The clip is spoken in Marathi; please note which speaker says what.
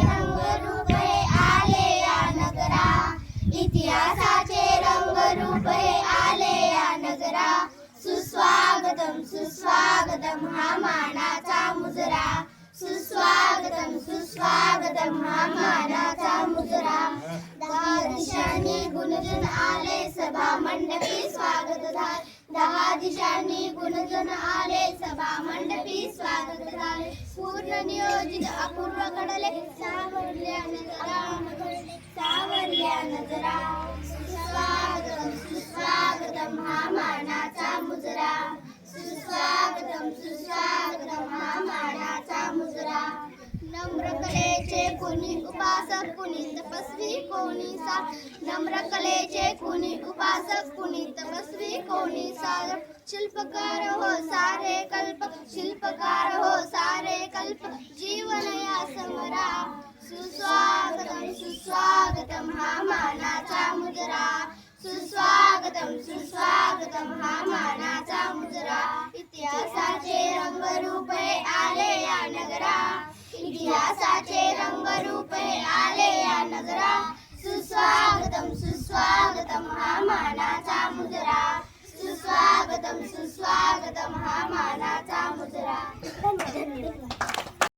Speaker 1: रंगरूप हे आले या नगरा, इतिहासाचे रंगरूप हे आले या नगरा. सुस्वागतम सुस्वागतम हा मानाचा मुजरा, सुस्वागतम सुस्वागतम हा मानाचा मुजरा. दहा दिशांनी गुणजन आले सभा मंडपी स्वागत झाले, दहा दिशांनी गुणजन आले सभा मंडपी स्वागत झाले. पूर्ण नियोजित अपूर्व घडले सावरल्या नजरा, सावरल्या नजरा. सुस्वागतम सुस्वागतम हा मानाचा मुजरा, सुस्वागतम सुस्वागतम हा मानाचा मुजरा. नम्र कलेचे कुणी उपासक कुणी तपस्वी कोणी सार, नम्र कलेचे कुणी उपासक कुणी तपस्वी कोणी सार. शिल्पकार हो सारे कल्प, शिल्पकार हो सारे कल्प, जीवन या समरा. सुस्वागतम सुस्वागतम हा मानाचा मुजरा, सुस्वागतम सुस्वागतम हा मानाचा मुजरा. इतिहासाचे रंगरूप हे आले या नगरा, इतिहासाचे रंगरूप हे आले या नगरा. सुस्वागतम सुस्वागतम हा मानाचा मुजरा, सुस्वागतम सुस्वागतम हा मानाचा मुजरा.